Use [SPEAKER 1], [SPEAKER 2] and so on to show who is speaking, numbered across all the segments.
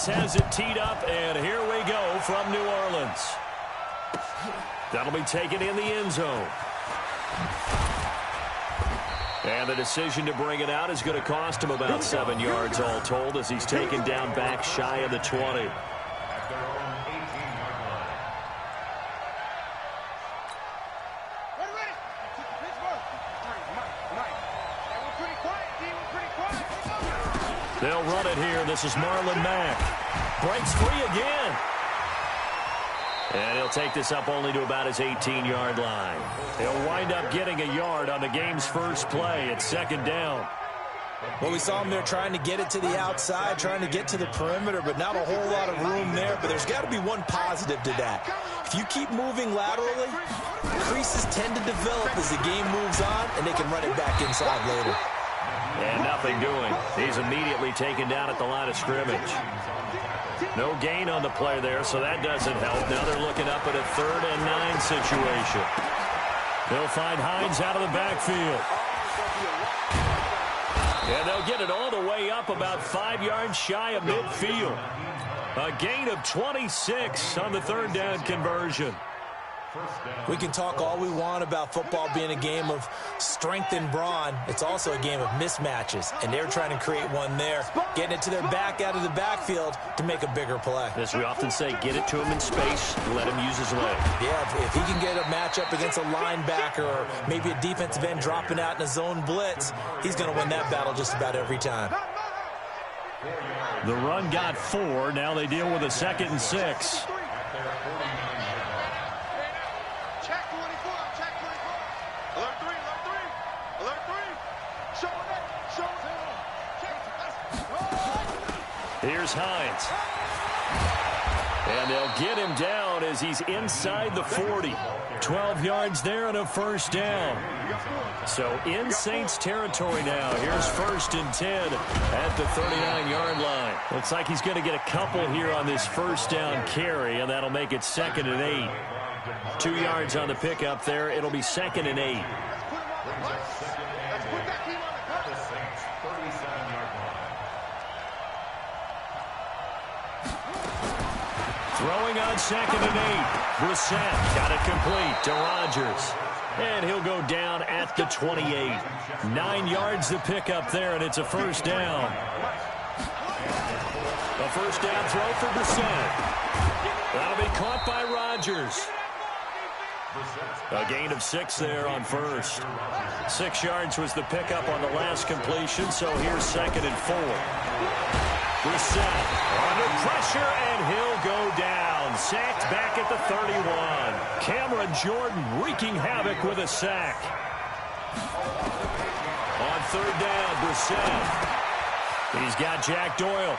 [SPEAKER 1] Defense has it teed up, and here we go from New Orleans. That'll be taken in the end zone. And the decision to bring it out is going to cost him about 7 yards all told as he's taken down back shy of the 20. They'll run it here. This is Marlon Mack. Breaks free again. And he'll take this up only to about his 18-yard line. He'll wind up getting a yard on the game's first play. It's second down.
[SPEAKER 2] Well, we saw him there trying to get it to the outside, trying to get to the perimeter, but not a whole lot of room there. But there's got to be one positive to that. If you keep moving laterally, creases tend to develop as the game moves on, and they can run it back inside later.
[SPEAKER 1] And nothing doing. He's immediately taken down at the line of scrimmage. No gain on the play there, so that doesn't help. Now they're looking up at a 3rd and 9 situation. They'll find Hines out of the backfield. And they'll get it all the way up about 5 yards shy of midfield. A gain of 26 on the 3rd down conversion.
[SPEAKER 2] We can talk all we want about football being a game of strength and brawn. It's also a game of mismatches, and they're trying to create one there, getting it to their back out of the backfield to make a bigger play.
[SPEAKER 1] As we often say, get it to him in space, let him use his leg.
[SPEAKER 2] Yeah, if he can get a matchup against a linebacker or maybe a defensive end dropping out in a zone blitz, he's going to win that battle just about every time.
[SPEAKER 1] The run got 4. Now they deal with a 2nd and 6. Here's Hines. And they'll get him down as he's inside the 40. 12 yards there and a first down. So in Saints territory now. Here's 1st and 10 at the 39-yard line. Looks like he's going to get a couple here on this first down carry, and that'll make it 2nd and 8. 2 yards on the pickup there. It'll be 2nd and 8. Throwing on 2nd and 8. Brissett got it complete to Rodgers. And he'll go down at the 28. 9 yards to pick up there, and it's a first down. A first down throw for Brissett. That'll be caught by Rodgers. A gain of 6 there on first. 6 yards was the pickup on the last completion, so here's 2nd and 4. Brissett under pressure, and he'll go down. Sacked back at the 31. Cameron Jordan wreaking havoc with a sack. On 3rd down, Brissett. He's got Jack Doyle.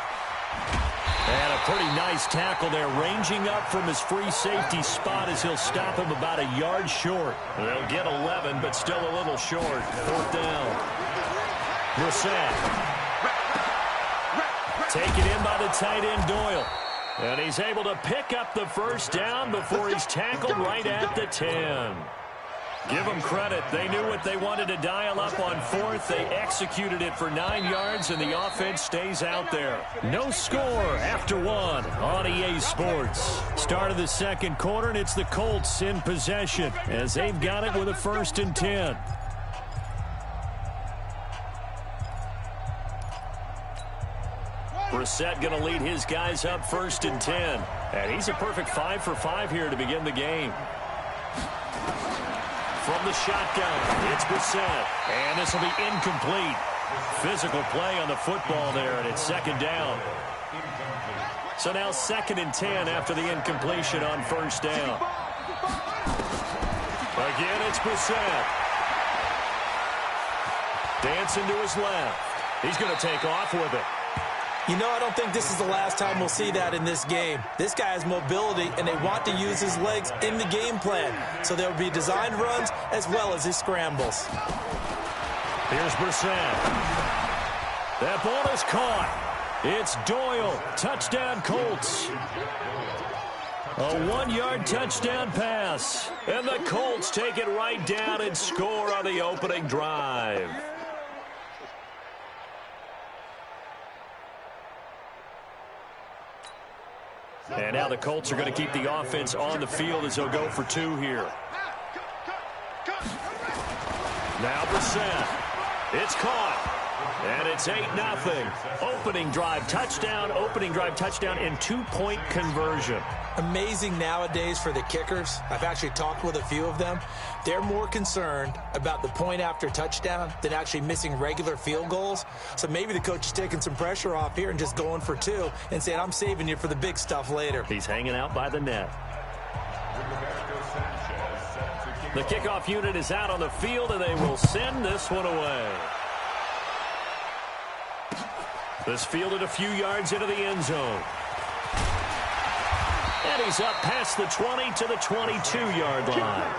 [SPEAKER 1] And a pretty nice tackle there, ranging up from his free safety spot as he'll stop him about a yard short. They'll get 11, but still a little short. 4th down. Brissett. Taken in by the tight end, Doyle. And he's able to pick up the first down before he's tackled right at the 10. Give them credit. They knew what they wanted to dial up on 4th. They executed it for 9 yards, and the offense stays out there. No score after 1 on EA Sports. Start of the 2nd quarter, and it's the Colts in possession as they've got it with a 1st and 10. Brissett going to lead his guys up 1st and 10. And he's a perfect 5 for 5 here to begin the game. From the shotgun, it's Brissett. And this will be incomplete. Physical play on the football there, and it's 2nd down. So now 2nd and 10 after the incompletion on 1st down. Again, it's Brissett. Dancing to his left. He's going to take off with it.
[SPEAKER 2] You know, I don't think this is the last time we'll see that in this game. This guy has mobility, and they want to use his legs in the game plan. So there will be designed runs as well as his scrambles.
[SPEAKER 1] Here's Brissett. That ball is caught. It's Doyle. Touchdown, Colts. A 1-yard touchdown pass. And the Colts take it right down and score on the opening drive. And now the Colts are going to keep the offense on the field as they'll go for 2 here. Now Brissett. It's caught. And it's 8-0. Opening drive touchdown and 2-point conversion.
[SPEAKER 2] Amazing nowadays for the kickers. I've actually talked with a few of them. They're more concerned about the point after touchdown than actually missing regular field goals. So maybe the coach is taking some pressure off here and just going for 2 and saying, I'm saving you for the big stuff later.
[SPEAKER 1] He's hanging out by the net. The kickoff unit is out on the field, and they will send this one away. This fielded a few yards into the end zone. And he's up past the 20 to the 22-yard line.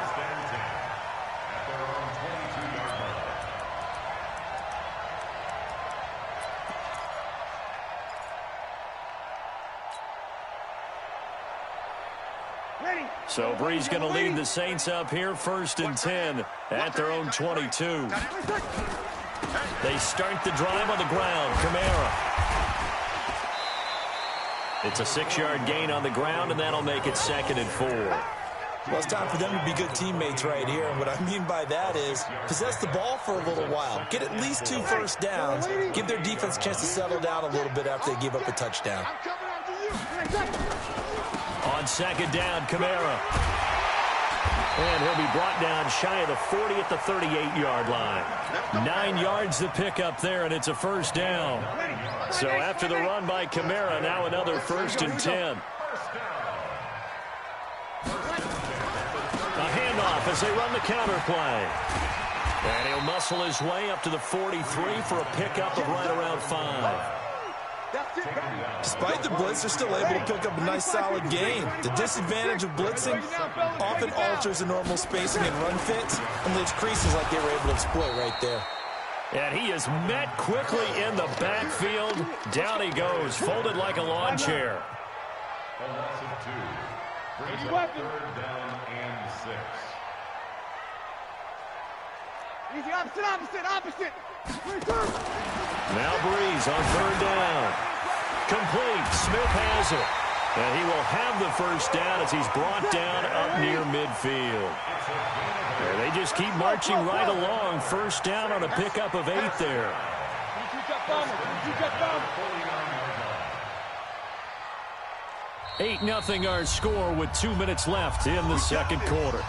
[SPEAKER 1] So Bree's going to lead the Saints up here, 1st and 10 at their own 22. They start the drive on the ground. Kamara. It's a 6-yard gain on the ground, and that'll make it 2nd and 4.
[SPEAKER 2] Well, it's time for them to be good teammates right here. And what I mean by that is possess the ball for a little while. Get at least 2 first downs. Give their defense a chance to settle down a little bit after they give up a touchdown.
[SPEAKER 1] On 2nd down, Kamara. And he'll be brought down shy of the 40 at the 38-yard line. 9 yards to pick up there, and it's a 1st down. So after the run by Kamara, now another 1st and 10. A handoff as they run the counter play. And he'll muscle his way up to the 43 for a pickup of right around 5.
[SPEAKER 2] Despite the blitz, they're still able to pick up a nice solid gain. The disadvantage of blitzing often alters the normal spacing and run fits and leaves creases like they were able to exploit right there.
[SPEAKER 1] And he is met quickly in the backfield. Down he goes, folded like a lawn chair.
[SPEAKER 3] Easy, opposite.
[SPEAKER 1] Now Breeze on 3rd down. Complete. Smith has it. And he will have the 1st down as he's brought down up near midfield. And they just keep marching right along. 1st down on a pickup of 8 there. 8-0 our score with 2 minutes left in the 2nd quarter.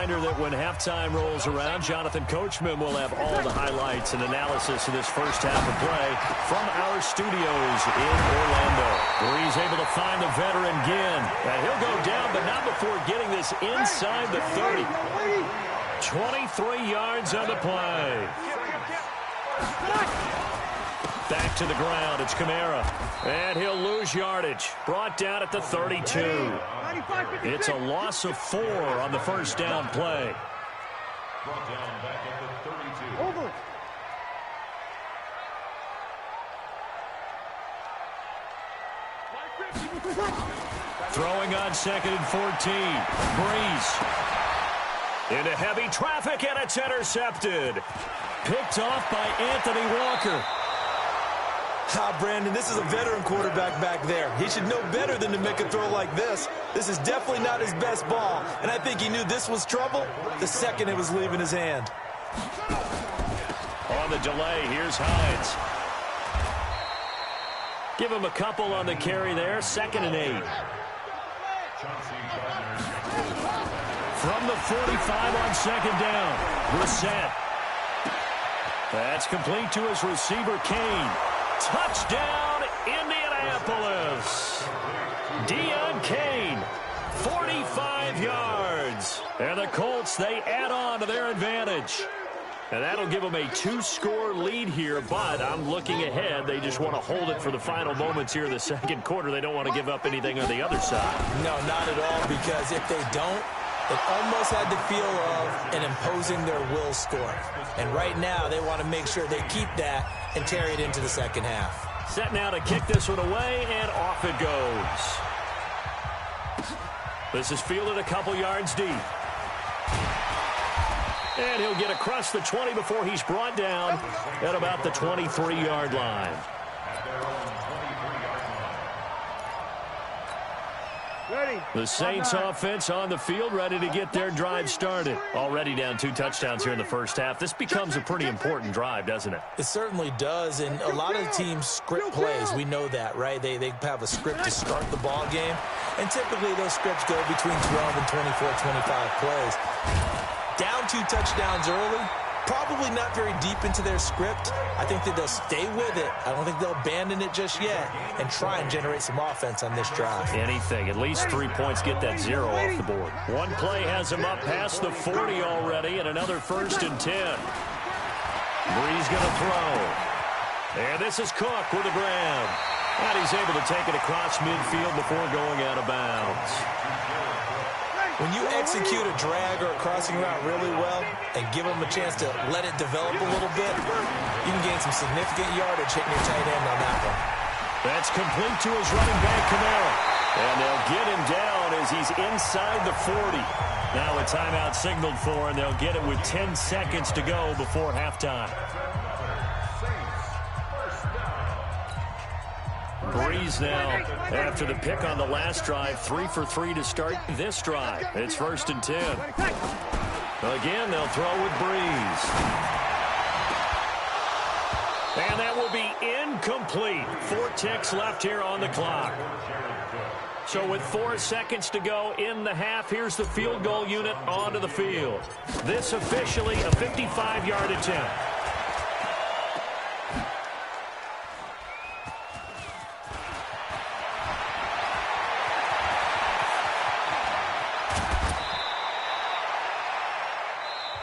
[SPEAKER 1] That when halftime rolls around, Jonathan Coachman will have all the highlights and analysis of this first half of play from our studios in Orlando. Breeze able to find the veteran Ginn. And he'll go down, but not before getting this inside the 30. 23 yards on the play. Back to the ground. It's Kamara. And he'll lose yardage. Brought down at the 32. It's a loss of 4 on the 1st down play. Brought down back at the 32. Over. Throwing on 2nd and 14. Breeze. Into heavy traffic, and it's intercepted. Picked off by Anthony Walker.
[SPEAKER 2] Brandon, this is a veteran quarterback back there. He should know better than to make a throw like this. This is definitely not his best ball, and I think he knew this was trouble the second it was leaving his hand.
[SPEAKER 1] On the delay, here's Hines. Give him a couple on the carry there, 2nd and 8. From the 45 on 2nd down, Brissett. That's complete to his receiver, Kane. Touchdown, Indianapolis. Deion Kane, 45 yards. And the Colts, they add on to their advantage. And that'll give them a 2-score lead here, but I'm looking ahead. They just want to hold it for the final moments here in the 2nd quarter. They don't want to give up anything on the other side.
[SPEAKER 2] No, not at all, because if they don't, it almost had the feel of an imposing their will score. And right now, they want to make sure they keep that and carry it into the 2nd half.
[SPEAKER 1] Set now to kick this one away, and off it goes. This is fielded a couple yards deep. And he'll get across the 20 before he's brought down at about the 23-yard line. The Saints offense on the field, ready to get their drive started. Already down 2 touchdowns here in the first half. This becomes a pretty important drive, doesn't it?
[SPEAKER 2] It certainly does, and a lot of teams script plays. We know that, right? They have a script to start the ball game, and typically those scripts go between 12 and 24, 25 plays. Down 2 touchdowns early, probably not very deep into their script. I think that they'll stay with it. I don't think they'll abandon it just yet and try and generate some offense on this drive.
[SPEAKER 1] Anything. At least 3 points, get that 0 off the board. One play has him up past the 40 already, and another 1st and 10. Brees going to throw. And this is Cook with the grab. And he's able to take it across midfield before going out of bounds.
[SPEAKER 2] When you execute a drag or a crossing route really well and give them a chance to let it develop a little bit, you can gain some significant yardage hitting your tight end on that one.
[SPEAKER 1] That's complete to his running back, Kamara. And they'll get him down as he's inside the 40. Now a timeout signaled for, and they'll get it with 10 seconds to go before halftime. Brees now, after the pick on the last drive, 3 for 3 to start this drive. It's 1st and 10. Again, they'll throw with Brees. And that will be incomplete. 4 ticks left here on the clock. So with 4 seconds to go in the half, here's the field goal unit onto the field. This officially a 55-yard attempt.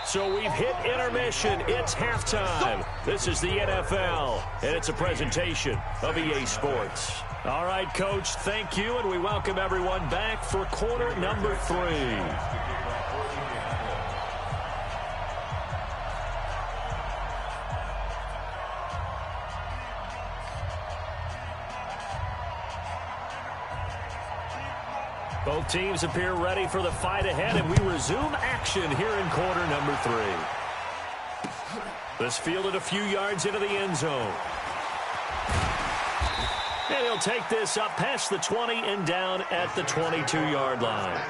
[SPEAKER 1] So we've hit intermission. It's halftime. This is the NFL, and it's a presentation of EA Sports. All right, Coach, thank you, and we welcome everyone back for quarter number 3. Both teams appear ready for the fight ahead, and we resume action here in quarter number 3. This fielded a few yards into the end zone. And he'll take this up past the 20 and down at the 22-yard line.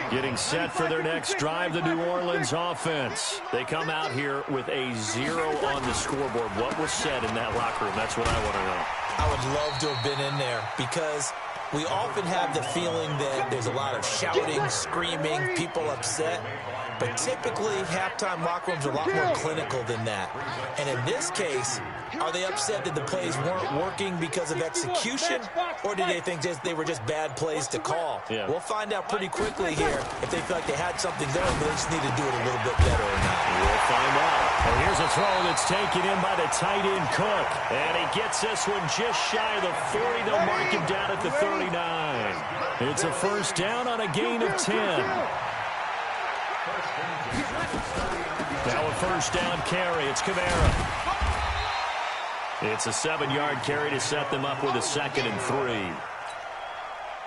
[SPEAKER 1] Getting set for their next drive, the New Orleans offense. They come out here with a 0 on the scoreboard. What was said in that locker room? That's what I want to know.
[SPEAKER 2] I would love to have been in there because we often have the feeling that there's a lot of shouting, screaming, people upset. But typically, halftime locker rooms are a lot more clinical than that. And in this case, are they upset that the plays weren't working because of execution? Or did they think they were just bad plays to call?
[SPEAKER 1] Yeah.
[SPEAKER 2] We'll find out pretty quickly here if they feel like they had something going, but they just need to do it a little bit better or not.
[SPEAKER 1] We'll find out. And here's a throw that's taken in by the tight end, Cook. And he gets this one just shy of the 40. They'll mark him down at the 39. It's a first down on a gain of 10. Now a first down carry. It's Kamara. It's a 7-yard carry to set them up with a 2nd and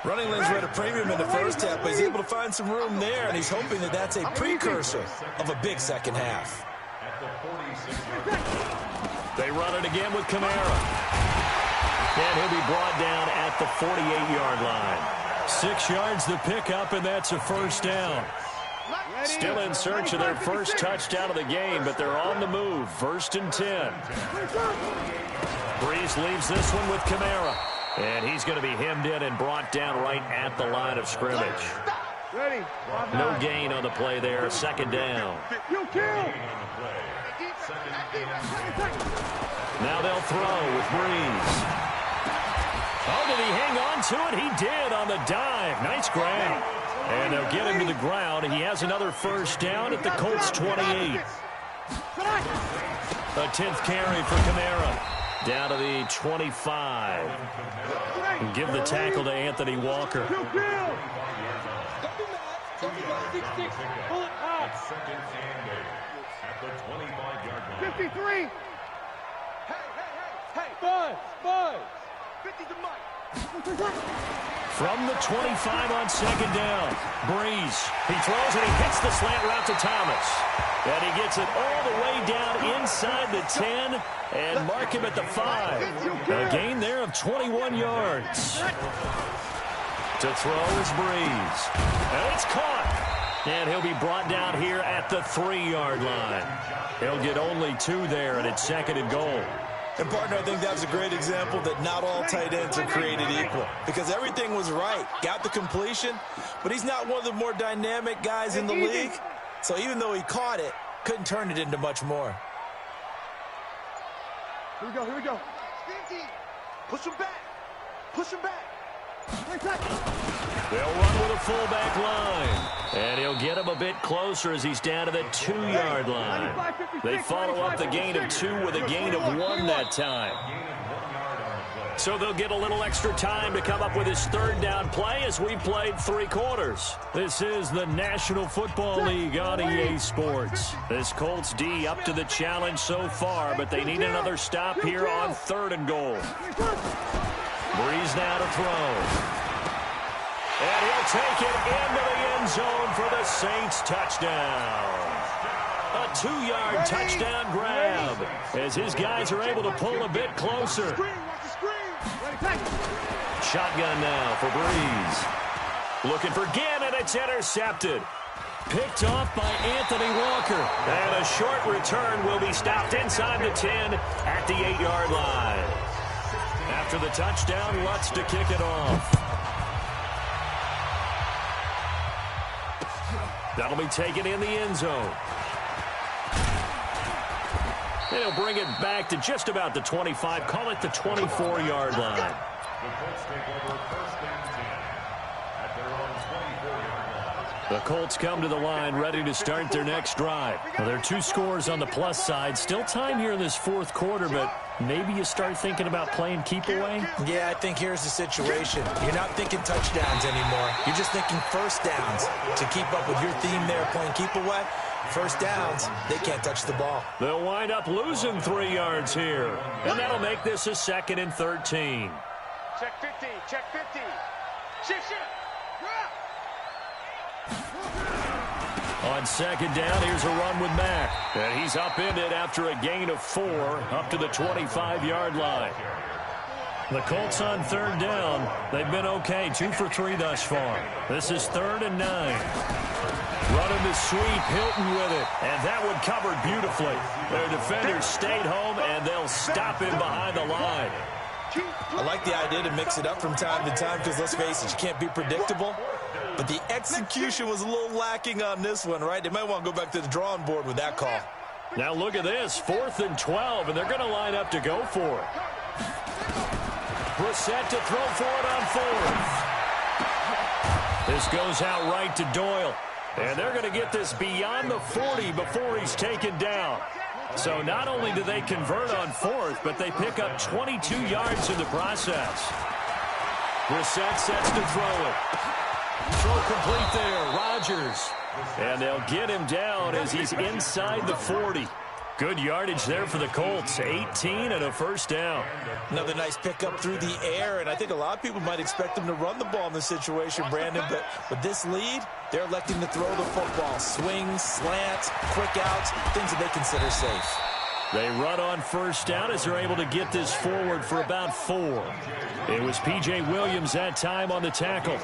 [SPEAKER 1] 3.
[SPEAKER 2] Running lanes were at a premium in the first half, but he's able to find some room there, and he's hoping that that's a precursor of a big second half.
[SPEAKER 1] They run it again with Kamara. And he'll be brought down at the 48-yard line. 6 yards the pickup, and that's a first down. Still in search of their first touchdown of the game, but they're on the move. 1st and 10. Brees leaves this one with Kamara. And he's going to be hemmed in and brought down right at the line of scrimmage. No gain on the play there. 2nd down. Now they'll throw with Brees. Oh, did he hang on to it? He did on the dive. Nice grab. And they'll get him to the ground. He has another first down at the Colts 28. A 10th carry for Kamara. Down to the 25. And give the tackle to Anthony Walker.
[SPEAKER 3] 53.
[SPEAKER 1] From the 25 on second down, Breeze. He throws and he hits the slant route to Thomas. And he gets it all the way down inside the 10 and mark him at the 5. A gain there of 21 yards. To throw is Breeze. And it's caught. And he'll be brought down here at the 3-yard line. He'll get only 2 there, and it's second and goal.
[SPEAKER 2] And, partner, I think that was a great example that not all tight ends are created equal because everything was right. Got the completion, but he's not one of the more dynamic guys in the league. So even though he caught it, couldn't turn it into much more.
[SPEAKER 3] Here we go. Push him back.
[SPEAKER 1] They'll run with a fullback line. And he'll get him a bit closer as he's down to the 2-yard line. They follow up the gain of 2 with a gain of 1 that time. So they'll get a little extra time to come up with his 3rd down play as we played 3 quarters. This is the National Football League on EA Sports. This Colts D up to the challenge so far, but they need another stop here on 3rd and goal. Breeze now to throw. And he'll take it into the end zone for the Saints touchdown. A 2-yard touchdown grab as his guys are able to pull a bit closer. Shotgun now for Breeze. Looking for Ginn, and it's intercepted. Picked off by Anthony Walker. And a short return will be stopped inside the 10 at the 8-yard line. After the touchdown, Lutz to kick it off. That'll be taken in the end zone. They'll bring it back to just about the 25. Call it the 24-yard line. The Colts come to the line ready to start their next drive. Well, there are 2 scores on the plus side. Still time here in this 4th quarter, but maybe you start thinking about playing keep away?
[SPEAKER 2] Yeah, I think here's the situation. You're not thinking touchdowns anymore. You're just thinking first downs. To keep up with your theme there, playing keep away, first downs, they can't touch the ball.
[SPEAKER 1] They'll wind up losing 3 yards here. And that'll make this a 2nd and 13.
[SPEAKER 3] Check 50. Shift.
[SPEAKER 1] On second down, here's a run with Mack. And he's upended after a gain of 4 up to the 25-yard line. The Colts on 3rd down. They've been okay, 2 for 3 thus far. This is 3rd and 9. Running the sweep, Hilton with it. And that one covered beautifully. Their defenders stayed home, and they'll stop him behind the line.
[SPEAKER 2] I like the idea to mix it up from time to time because, let's face it, you can't be predictable. But the execution was a little lacking on this one, right? They might want to go back to the drawing board with that call.
[SPEAKER 1] Now look at this, 4th and 12, and they're going to line up to go for it. Brissett to throw for it on 4th. This goes out right to Doyle. And they're going to get this beyond the 40 before he's taken down. So not only do they convert on 4th, but they pick up 22 yards in the process. Brissett sets to throw it. Throw complete there, Rodgers. And they'll get him down as he's inside the 40. Good yardage there for the Colts, 18 and a first down.
[SPEAKER 2] Another nice pickup through the air, and I think a lot of people might expect them to run the ball in this situation, Brandon, but with this lead, they're electing to throw the football. Swings, slants, quick outs, things that they consider safe.
[SPEAKER 1] They run on first down as they're able to get this forward for about 4. It was P.J. Williams that time on the tackle.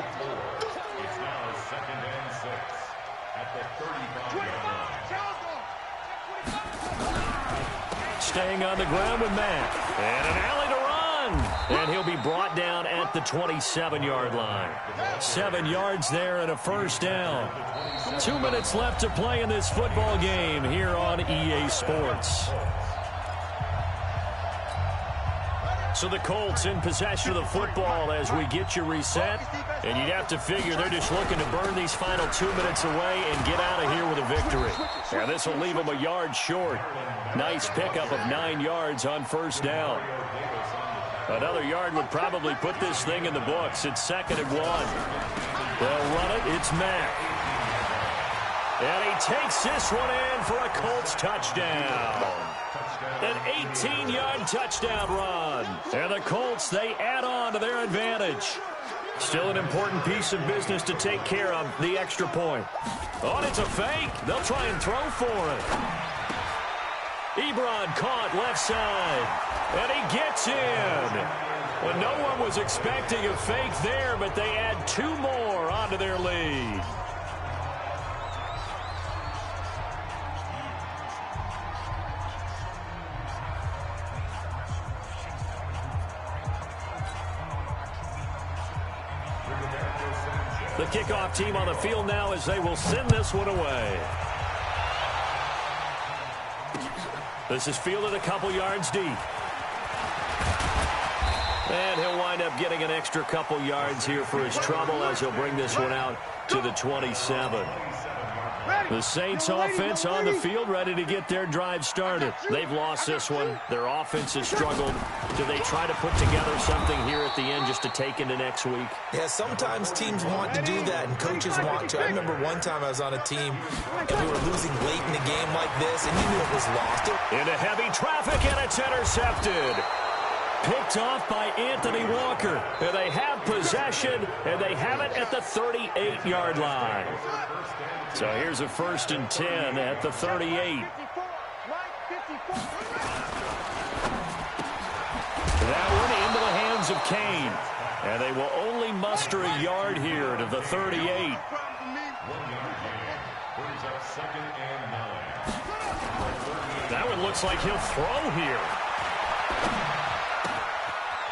[SPEAKER 1] Staying on the ground with Mack. And an alley to run. And he'll be brought down at the 27-yard line. 7 yards there and a first down. 2 minutes left to play in this football game here on EA Sports. So the Colts in possession of the football as we get you reset. And you'd have to figure they're just looking to burn these final 2 minutes away and get out of here with a victory. Now this will leave them a yard short. Nice pickup of 9 yards on first down. Another yard would probably put this thing in the books. It's 2nd and 1. They'll run it. It's Mack. And he takes this one in for a Colts touchdown. An 18-yard touchdown run. And the Colts, they add on to their advantage. Still an important piece of business to take care of, the extra point. Oh, and it's a fake. They'll try and throw for it. Ebron caught left side. And he gets in. Well, no one was expecting a fake there, but they add 2 more onto their lead. The kickoff team on the field now as they will send this one away. This is fielded a couple yards deep. And he'll wind up getting an extra couple yards here for his trouble as he'll bring this one out to the 27. The Saints offense on the field, ready to get their drive started. They've lost this one. Their offense has struggled. Do they try to put together something here at the end just to take into next week?
[SPEAKER 2] Yeah, sometimes teams want to do that, and coaches want to. I remember one time I was on a team, and we were losing late in the game like this, and you knew it was lost.
[SPEAKER 1] Into heavy traffic, and it's intercepted. Picked off by Anthony Walker. And they have possession, and they have it at the 38-yard line. So here's a 1st and 10 at the 38. That one into the hands of Kane. And they will only muster a yard here to the 38. That one looks like he'll throw here.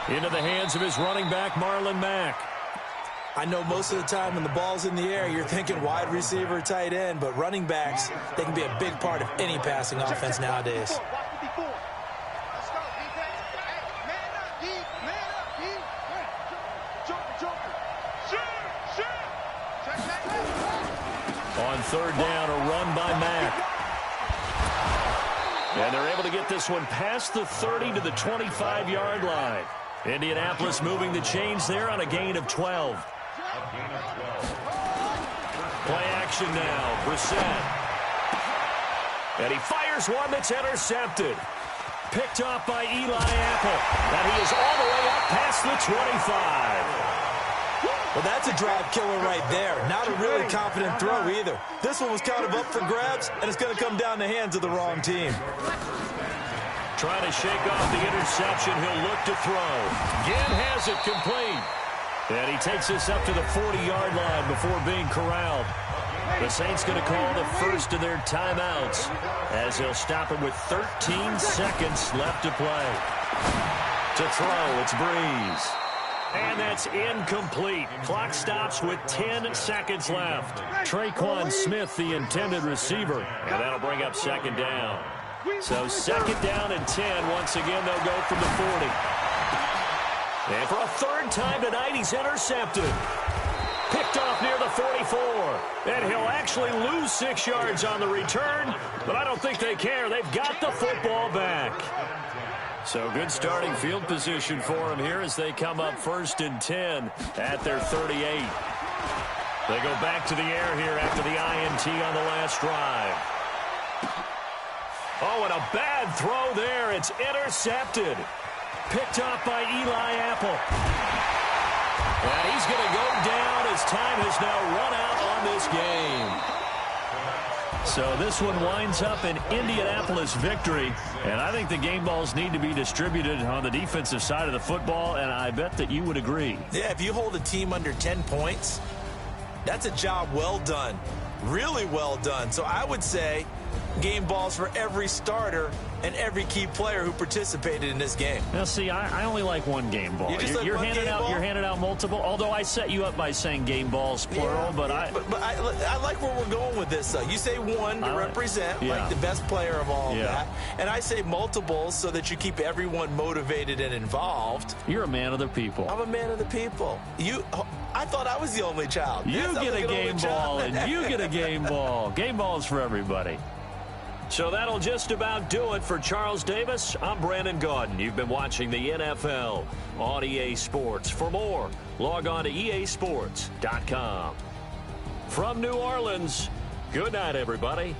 [SPEAKER 1] Into the hands of his running back, Marlon Mack.
[SPEAKER 2] I know most of the time when the ball's in the air, you're thinking wide receiver, tight end, but running backs, they can be a big part of any passing offense nowadays.
[SPEAKER 1] On 3rd down, a run by Mack. And they're able to get this one past the 30 to the 25-yard line. Indianapolis moving the chains there on a gain of 12. Play action now, Brissett. And he fires one that's intercepted. Picked off by Eli Apple. And he is all the way up past the 25.
[SPEAKER 2] Well, that's a drive killer right there. Not a really confident throw either. This one was kind of up for grabs, and it's going to come down the hands of the wrong team.
[SPEAKER 1] Trying to shake off the interception. He'll look to throw. Ginn has it complete. And he takes this up to the 40-yard line before being corralled. The Saints going to call the first of their timeouts as they'll stop it with 13 seconds left to play. To throw, it's Breeze. And that's incomplete. Clock stops with 10 seconds left. Traquan Smith, the intended receiver. And that'll bring up 2nd down. So 2nd down and 10. Once again, they'll go from the 40. And for a 3rd time tonight, he's intercepted. Picked off near the 44. And he'll actually lose 6 yards on the return. But I don't think they care. They've got the football back. So good starting field position for him here as they come up 1st and 10 at their 38. They go back to the air here after the INT on the last drive. Oh, and a bad throw there. It's intercepted. Picked off by Eli Apple. And he's going to go down as time has now run out on this game. So this one winds up an Indianapolis victory. And I think the game balls need to be distributed on the defensive side of the football, and I bet that you would agree.
[SPEAKER 2] Yeah, if you hold a team under 10 points, that's a job well done. Really well done. So I would say game balls for every starter and every key player who participated in this game.
[SPEAKER 1] Now, see, I only like one game ball. You're handing out multiple. Although I set you up by saying game balls plural, but I
[SPEAKER 2] like where we're going with this. You say one to represent like the best player of all of that, and I say multiples so that you keep everyone motivated and involved.
[SPEAKER 1] You're a man of the people.
[SPEAKER 2] I'm a man of the people. I thought I was the only child.
[SPEAKER 1] You get a game ball, and you get a game ball. Game balls for everybody. So that'll just about do it for Charles Davis. I'm Brandon Gaudin. You've been watching the NFL on EA Sports. For more, log on to easports.com. From New Orleans, good night, everybody.